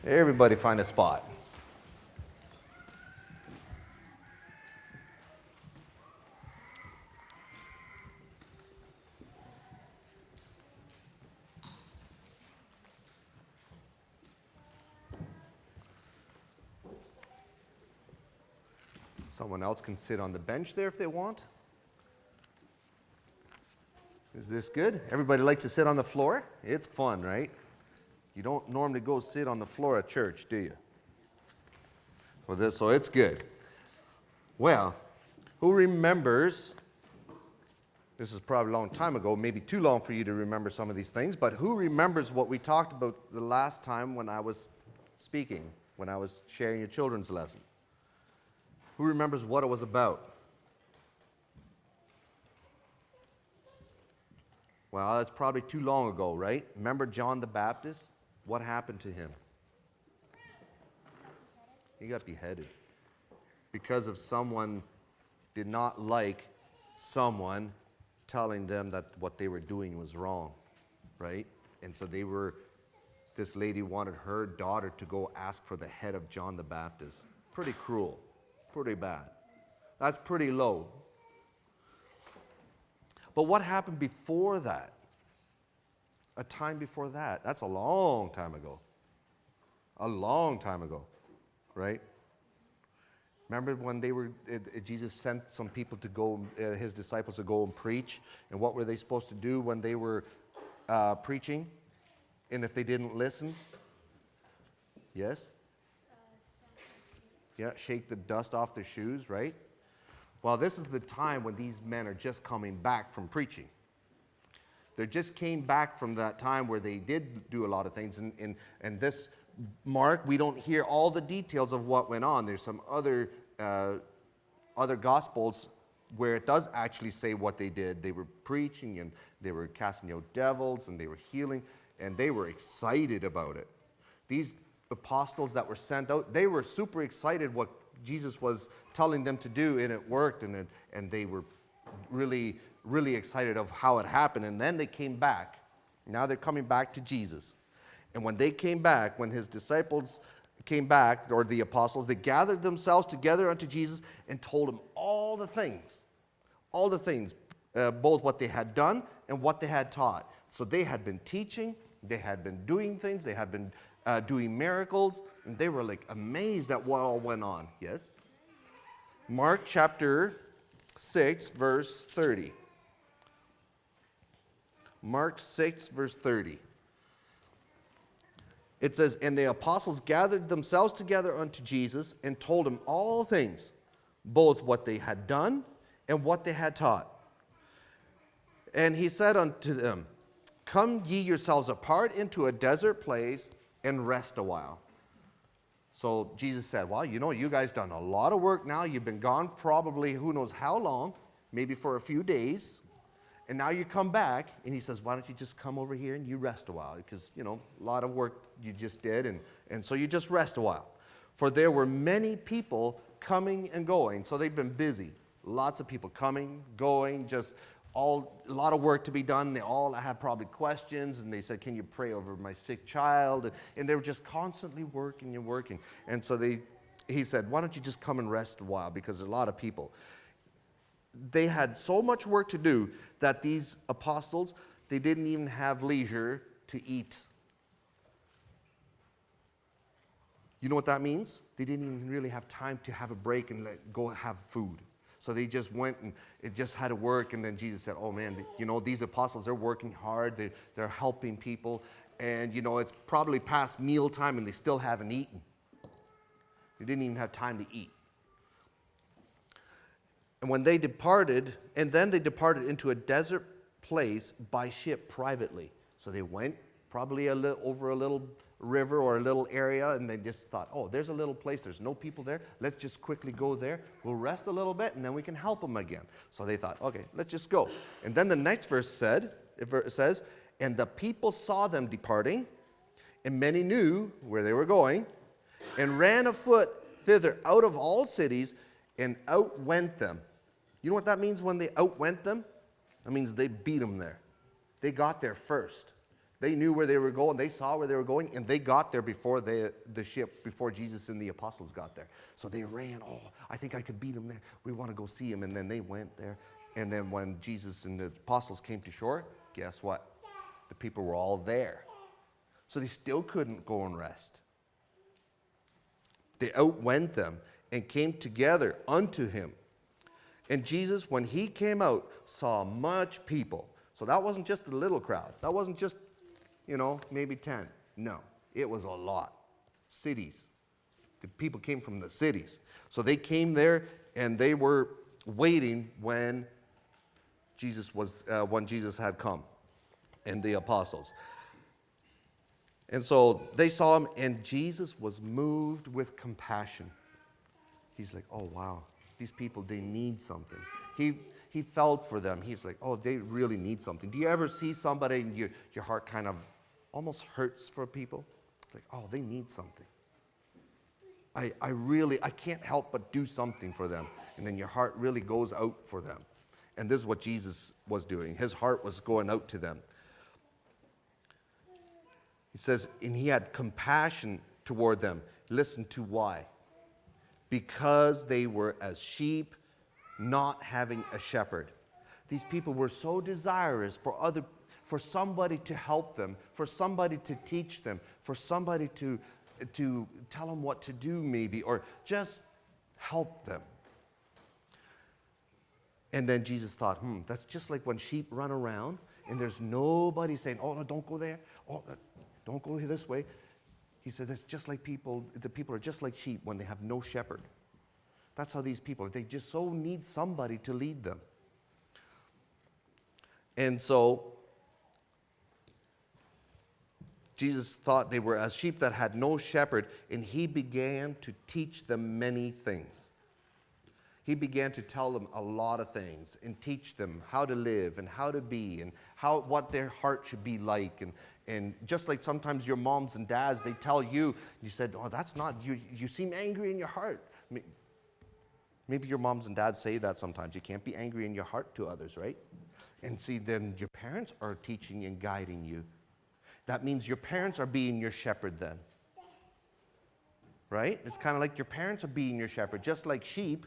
Everybody find a spot. Someone else can sit on the bench there if they want. Is this good? Everybody likes to sit on the floor? It's fun, right? You don't normally go sit on the floor at church, do you? So it's good. Well, who remembers, this is probably a long time ago, maybe too long for you to remember some of these things, but who remembers what we talked about the last time when I was speaking, when I was sharing your children's lesson? Who remembers what it was about? Well, that's probably too long ago, right? Remember John the Baptist? What happened to him? He got beheaded because of someone did not like someone telling them that what they were doing was wrong, right? And so this lady wanted her daughter to go ask for the head of John the Baptist. Pretty cruel, pretty bad. That's pretty low. But what happened before that? A time before that. That's a long time ago. A long time ago, right? Remember when Jesus sent some people to go, his disciples to go and preach, and what were they supposed to do when they were preaching? And if they didn't listen? Yes? Yeah, shake the dust off their shoes, right? Well, this is the time when these men are just coming back from preaching. They just came back from that time where they did do a lot of things. And this Mark, we don't hear all the details of what went on. There's some other Gospels where it does actually say what they did. They were preaching, and they were casting out devils, and they were healing, and they were excited about it. These apostles that were sent out, they were super excited what Jesus was telling them to do, and it worked, and they were really, really excited of how it happened. And then they came back. Now they're coming back to Jesus. And when they came back, when his disciples came back, or the apostles, they gathered themselves together unto Jesus and told him all the things, both what they had done and what they had taught. So they had been teaching, they had been doing things, they had been doing miracles, and they were like amazed at what all went on. Yes? Mark chapter 6, verse 30. Mark 6, verse 30. It says, "And the apostles gathered themselves together unto Jesus and told him all things, both what they had done and what they had taught. And he said unto them, Come ye yourselves apart into a desert place and rest a while." So Jesus said, well, you guys done a lot of work now. You've been gone probably who knows how long, maybe for a few days. And now you come back, and he says, why don't you just come over here and you rest a while? Because, a lot of work you just did, and so you just rest a while. For there were many people coming and going. So they've been busy. Lots of people coming, going, just a lot of work to be done. They all had probably questions, and they said, can you pray over my sick child? And they were just constantly working and working. And so he said, why don't you just come and rest a while? Because there's a lot of people. They had so much work to do that these apostles, they didn't even have leisure to eat. You know what that means? They didn't even really have time to have a break and go have food. So they just went and it just had to work. And then Jesus said, oh man, these apostles, they're working hard. They're helping people. And, it's probably past mealtime and they still haven't eaten. They didn't even have time to eat. And when they departed, into a desert place by ship privately. So they went probably over a little river or a little area, and they just thought, oh, there's a little place, there's no people there, let's just quickly go there, we'll rest a little bit, and then we can help them again. So they thought, okay, let's just go. And then the next verse says, and the people saw them departing, and many knew where they were going, and ran afoot thither out of all cities, and outwent them. You know what that means when they outwent them? That means they beat them there. They got there first. They knew where they were going. They saw where they were going, and they got there before the ship, before Jesus and the apostles got there. So they ran. Oh, I think I could beat him there. We want to go see him. And then they went there. And then when Jesus and the apostles came to shore, guess what? The people were all there. So they still couldn't go and rest. They outwent them and came together unto him. And Jesus, when he came out, saw much people. So that wasn't just a little crowd. That wasn't just, maybe 10. No, it was a lot. Cities. The people came from the cities. So they came there and they were waiting when Jesus had come, and the apostles. And so they saw him, and Jesus was moved with compassion. He's like, oh, wow, these people, they need something. He felt for them. He's like, oh, they really need something. Do you ever see somebody and your heart kind of almost hurts for people? Like, oh, they need something. I can't help but do something for them. And then your heart really goes out for them. And this is what Jesus was doing. His heart was going out to them. It says, and he had compassion toward them. Listen to why. Because they were as sheep, not having a shepherd. These people were so desirous for somebody to help them, for somebody to teach them, for somebody to tell them what to do maybe, or just help them. And then Jesus thought, that's just like when sheep run around and there's nobody saying, oh, no, don't go there. Oh, don't go this way. He said, it's just like the people are just like sheep when they have no shepherd. That's how these people are. They just so need somebody to lead them. And so Jesus thought they were as sheep that had no shepherd, and he began to teach them many things. He began to tell them a lot of things and teach them how to live and how to be and what their heart should be like. And just like sometimes your moms and dads, they tell you, you said, oh, that's not, you seem angry in your heart. Maybe your moms and dads say that sometimes. You can't be angry in your heart to others, right? And see, then your parents are teaching and guiding you. That means your parents are being your shepherd then. Right? It's kind of like your parents are being your shepherd. Just like sheep,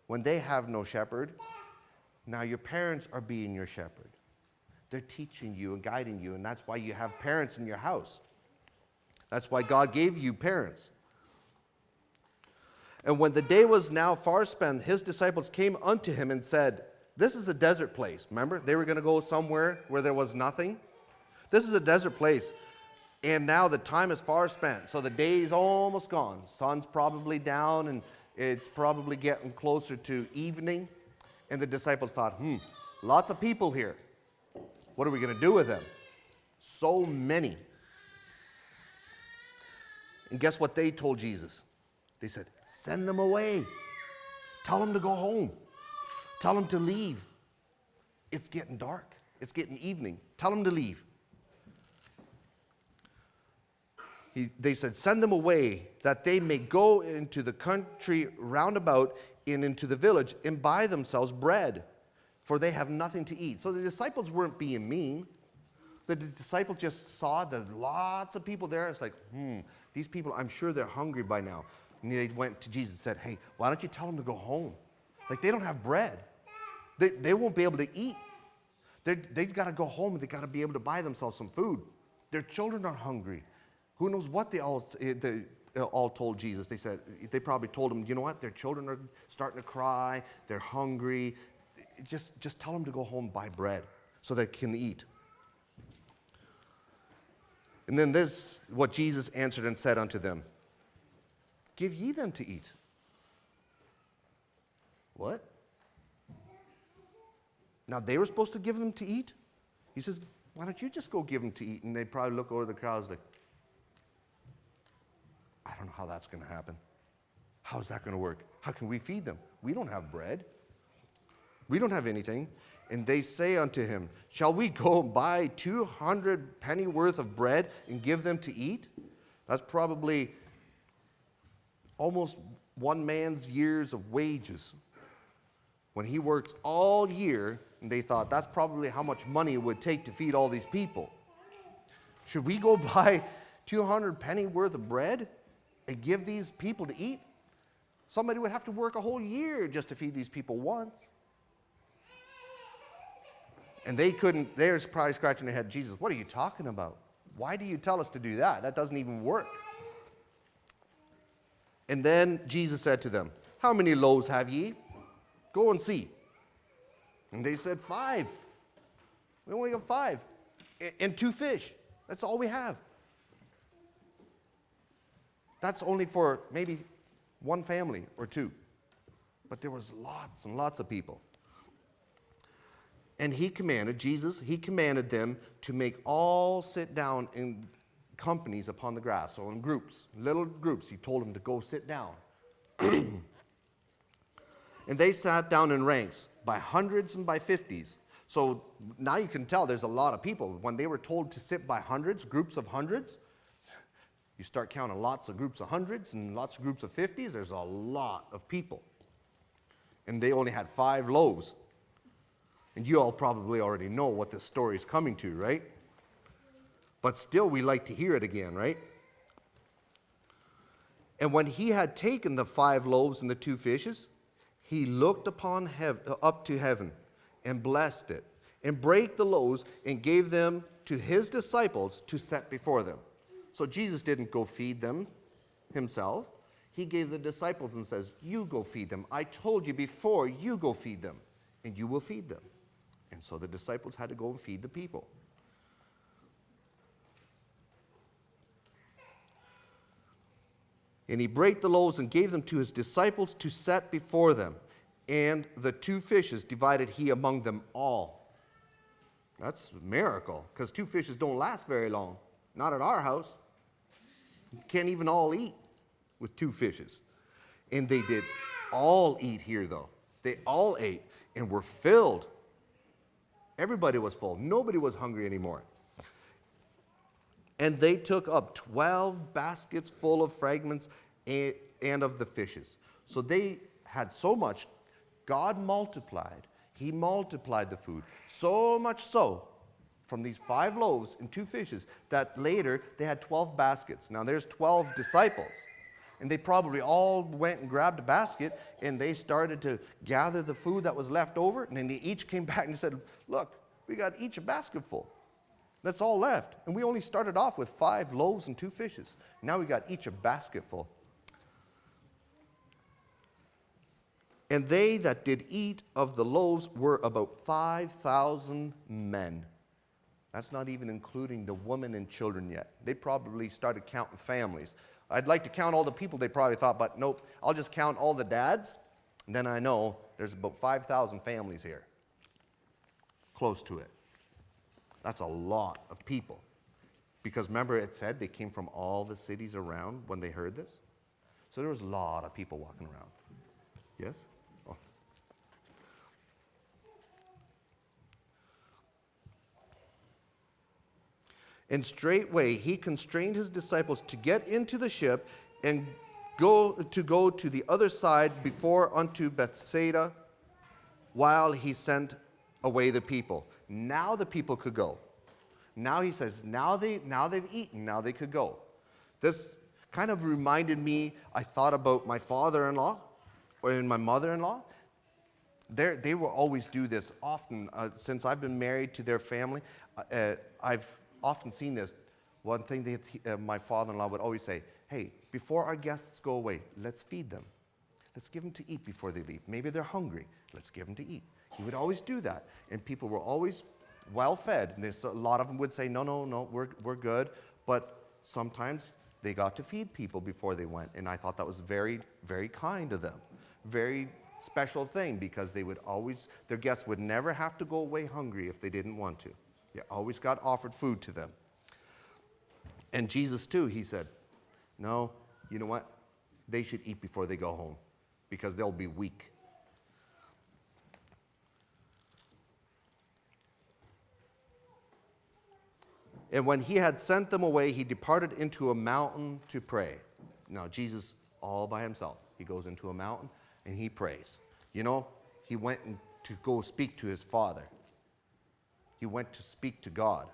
when they have no shepherd, now your parents are being your shepherd. They're teaching you and guiding you, and that's why you have parents in your house. That's why God gave you parents. And when the day was now far spent, his disciples came unto him and said, this is a desert place. Remember, they were going to go somewhere where there was nothing. This is a desert place. And now the time is far spent. So the day is almost gone. Sun's probably down, and it's probably getting closer to evening. And the disciples thought, lots of people here. What are we going to do with them? So many. And guess what they told Jesus? They said, send them away. Tell them to go home. Tell them to leave. It's getting dark. It's getting evening. Tell them to leave. They said, send them away that they may go into the country round about and into the village and buy themselves bread, for they have nothing to eat. So the disciples weren't being mean. The disciples just saw that lots of people there. It's like, these people, I'm sure they're hungry by now. And they went to Jesus and said, hey, why don't you tell them to go home? Like, they don't have bread. They won't be able to eat. They've got to go home, and they've got to be able to buy themselves some food. Their children are hungry. Who knows what they all told Jesus. They probably told him, you know what, their children are starting to cry. They're hungry. Just tell them to go home and buy bread so they can eat. And then this, what Jesus answered and said unto them, give ye them to eat. What? Now they were supposed to give them to eat? He says, why don't you just go give them to eat? And they probably look over the crowds like, I don't know how that's going to happen. How's that going to work? How can we feed them? We don't have bread. We don't have anything. And they say unto him, shall we go buy 200 penny worth of bread and give them to eat? That's probably almost one man's years of wages. When he works all year, and they thought that's probably how much money it would take to feed all these people. Should we go buy 200 penny worth of bread and give these people to eat? Somebody would have to work a whole year just to feed these people once. And they couldn't, they were probably scratching their head, Jesus, what are you talking about? Why do you tell us to do that? That doesn't even work. And then Jesus said to them, how many loaves have ye? Go and see. And they said, 5. We only got 5. And 2 fish. That's all we have. That's only for maybe 1 family or 2. But there was lots and lots of people. And he commanded them to make all sit down in companies upon the grass, so in groups, little groups. He told them to go sit down. And they sat down in ranks by hundreds and by 50s. So now you can tell there's a lot of people. When they were told to sit by hundreds, groups of hundreds, you start counting lots of groups of hundreds and lots of groups of 50s, there's a lot of people. And they only had 5 loaves. And you all probably already know what this story is coming to, right? But still, we like to hear it again, right? And when he had taken the 5 loaves and the 2 fishes, he looked up to heaven and blessed it, and brake the loaves and gave them to his disciples to set before them. So Jesus didn't go feed them himself. He gave the disciples and says, you go feed them. I told you before, you go feed them, and you will feed them. And so the disciples had to go and feed the people. And he brake the loaves and gave them to his disciples to set before them. And the 2 fishes divided he among them all. That's a miracle, because 2 fishes don't last very long. Not at our house. You can't even all eat with 2 fishes. And they did all eat here, though. They all ate and were filled. Everybody was full. Nobody was hungry anymore. And they took up 12 baskets full of fragments and of the fishes. So they had so much. God multiplied. He multiplied the food. So much so, from these 5 loaves and 2 fishes, that later they had 12 baskets. Now there's 12 disciples. And they probably all went and grabbed a basket, and they started to gather the food that was left over. And then they each came back and said, look, we got each a basket full. That's all left. And we only started off with 5 loaves and 2 fishes. Now we got each a basket full. And they that did eat of the loaves were about 5,000 men. That's not even including the women and children yet. They probably started counting families. I'd like to count all the people, they probably thought, but nope, I'll just count all the dads, and then I know there's about 5,000 families here. Close to it. That's a lot of people. Because remember it said they came from all the cities around when they heard this? So there was a lot of people walking around. Yes? Oh. And straightway he constrained his disciples to get into the ship and go to the other side before unto Bethsaida, while he sent away the people. Now the people could go. Now he says, now they've eaten, now they could go. This kind of reminded me, I thought about my father-in-law and my mother-in-law. They will always do this often. Since I've been married to their family, I've often seen this. One thing that my father-in-law would always say, hey, before our guests go away, let's feed them. Let's give them to eat before they leave. Maybe they're hungry. Let's give them to eat. He would always do that. And people were always well fed. And a lot of them would say, no, we're good. But sometimes they got to feed people before they went. And I thought that was very, very kind of them. Very special thing, because they would always, their guests would never have to go away hungry if they didn't want to. They always got offered food to them. And Jesus too, he said, no, you know what? They should eat before they go home, because they'll be weak. And when he had sent them away, he departed into a mountain to pray. Now, Jesus, all by himself, he goes into a mountain and he prays. You know, he went to go speak to his Father. He went to speak to God.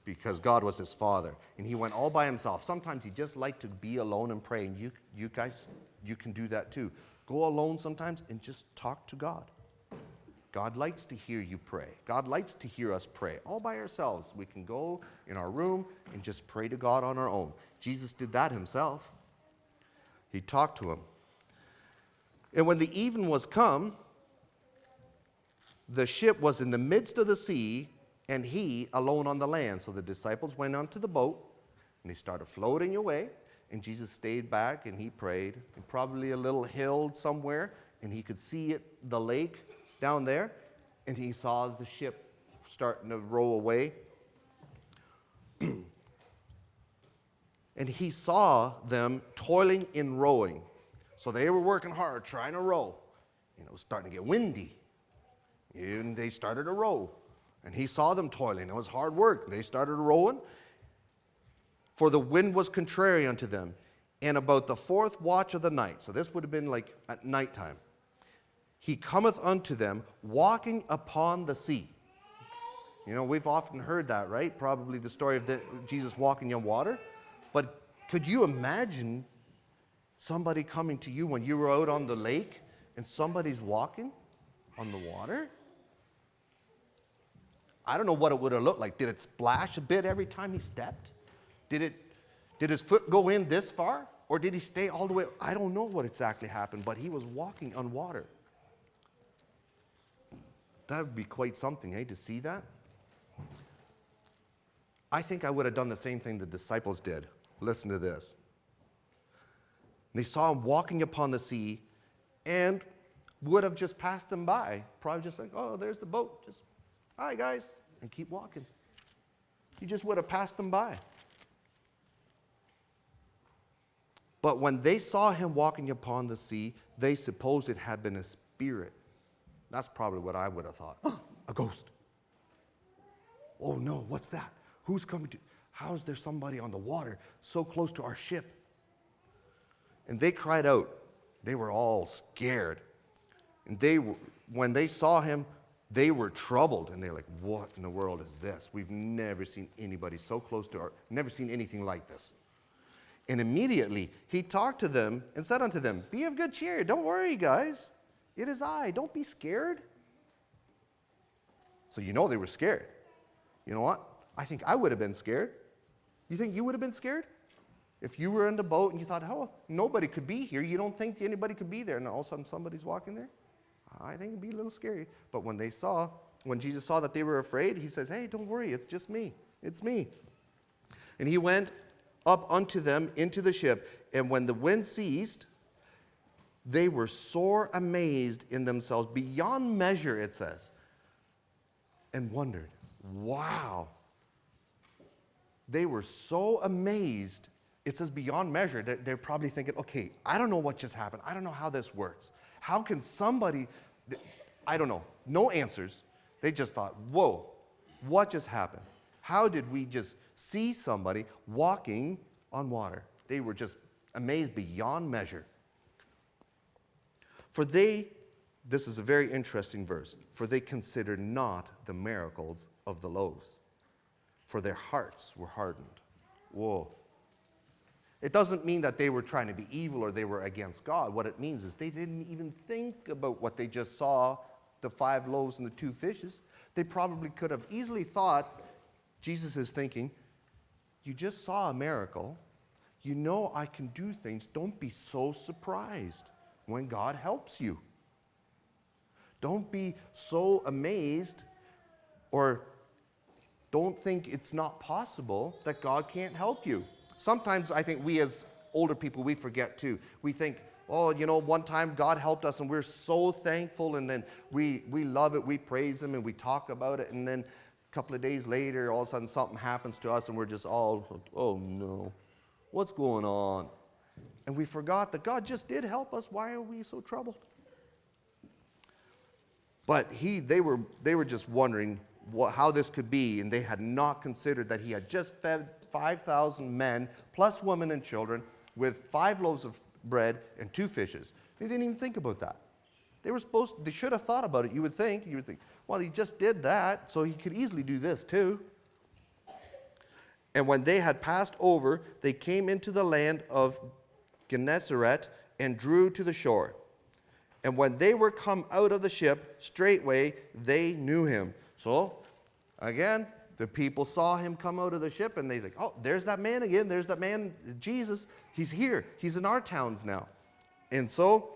because God was his father. And he went all by himself. Sometimes he just liked to be alone and pray. And you guys, you can do that too. Go alone sometimes and just talk to God. God likes to hear you pray. God likes to hear us pray. All by ourselves. We can go in our room and just pray to God on our own. Jesus did that himself. He talked to him. And when the even was come, the ship was in the midst of the sea, and he alone on the land. So the disciples went onto the boat, and they started floating away, and Jesus stayed back, and he prayed. And probably a little hill somewhere, and he could see it, the lake down there, and he saw the ship starting to row away. And he saw them toiling in rowing. So they were working hard, trying to row. It was starting to get windy. And they started to row. And he saw them toiling. It was hard work. They started rowing. For the wind was contrary unto them. And about the fourth watch of the night, so this would have been like at nighttime, he cometh unto them, walking upon the sea. We've often heard that, right? Probably the story of Jesus walking on water. But could you imagine somebody coming to you when you were out on the lake and somebody's walking on the water? I don't know what it would have looked like. Did it splash a bit every time he stepped? Did his foot go in this far? Or did he stay all the way? I don't know what exactly happened, but he was walking on water. That would be quite something, to see that. I think I would have done the same thing the disciples did. Listen to this. They saw him walking upon the sea and would have just passed them by. Probably just like, oh, there's the boat. Just, hi, guys, and keep walking. He just would have passed them by. But when they saw him walking upon the sea, they supposed it had been a spirit. That's probably what I would have thought. A ghost. Oh, no, what's that? Who's coming to... How is there somebody on the water so close to our ship? And they cried out. They were all scared. And when they saw him, they were troubled. And they're like, what in the world is this? We've never seen anybody so close to never seen anything like this. And immediately he talked to them and said unto them, be of good cheer. Don't worry, guys. It is I. Don't be scared. So they were scared. You know what? I think I would have been scared. You think you would have been scared? If you were in the boat and you thought, oh, nobody could be here. You don't think anybody could be there. And all of a sudden somebody's walking there. I think it'd be a little scary. But when Jesus saw that they were afraid, he says, hey, don't worry. It's just me. It's me. And he went up unto them into the ship. And when the wind ceased, they were sore amazed in themselves, beyond measure, it says, and wondered, wow. They were so amazed. It says beyond measure. They're probably thinking, okay, I don't know what just happened. I don't know how this works. How can somebody, I don't know, no answers. They just thought, whoa, what just happened? How did we just see somebody walking on water? They were just amazed beyond measure. This is a very interesting verse, for they considered not the miracles of the loaves, for their hearts were hardened. Whoa. It doesn't mean that they were trying to be evil or they were against God. What it means is they didn't even think about what they just saw, the 5 loaves and the 2 fishes. They probably could have easily thought, Jesus is thinking, you just saw a miracle. You know I can do things. Don't be so surprised when God helps you. Don't be so amazed or don't think it's not possible that God can't help you. Sometimes I think we as older people, we forget too. We think, oh, one time God helped us and we're so thankful, and then we love it, we praise him and we talk about it, and then a couple of days later, all of a sudden something happens to us and we're just all, oh no, what's going on? And we forgot that God just did help us. Why are we so troubled? But they were just wondering how this could be, and they had not considered that he had just fed 5,000 men, plus women and children, with 5 loaves of bread and 2 fishes. They didn't even think about that. They should have thought about it, you would think. Well, he just did that, so he could easily do this too. And when they had passed over, they came into the land of Gennesaret and drew to the shore. And when they were come out of the ship, straightway they knew him. So, again, the people saw him come out of the ship, and they're like, oh, there's that man again. There's that man, Jesus. He's here. He's in our towns now. And so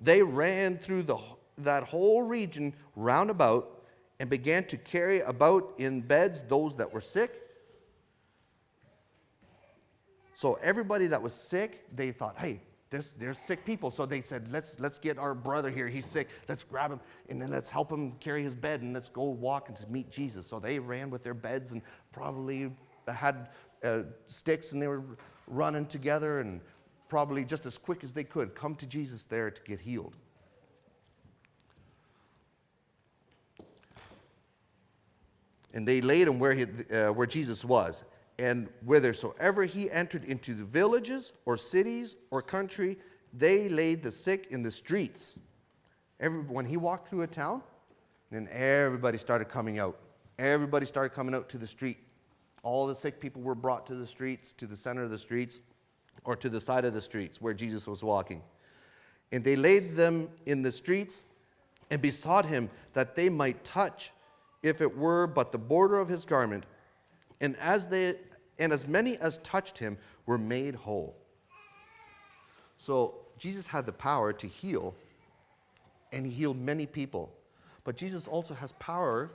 they ran through that whole region round about and began to carry about in beds those that were sick. So everybody that was sick, they thought, hey, there's sick people. So they said, let's get our brother here. He's sick. Let's grab him, and then let's help him carry his bed, and let's go walk and to meet Jesus. So they ran with their beds and probably had sticks, and they were running together and probably just as quick as they could come to Jesus there to get healed. And they laid him where Jesus was. And whithersoever he entered into the villages or cities or country, they laid the sick in the streets. When he walked through a town, then everybody started coming out. Everybody started coming out to the street. All the sick people were brought to the streets, to the center of the streets, or to the side of the streets where Jesus was walking. And they laid them in the streets and besought him that they might touch, if it were but the border of his garment. And as many as touched him were made whole. So Jesus had the power to heal, and he healed many people. But Jesus also has power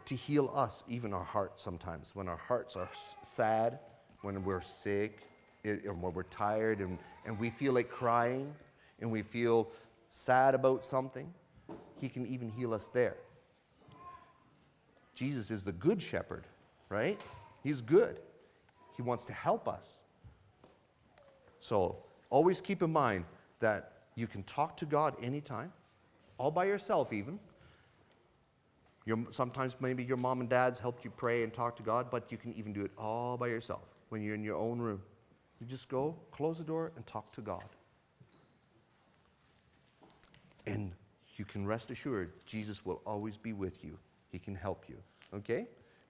to heal us, even our hearts sometimes. When our hearts are sad, when we're sick, and when we're tired, and we feel like crying, and we feel sad about something, he can even heal us there. Jesus is the good shepherd, right? He's good. He wants to help us. So always keep in mind that you can talk to God anytime, all by yourself even. Sometimes maybe your mom and dad's helped you pray and talk to God, but you can even do it all by yourself when you're in your own room. You just go, close the door, and talk to God. And you can rest assured Jesus will always be with you. He can help you. Okay?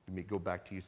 Let me go back to you.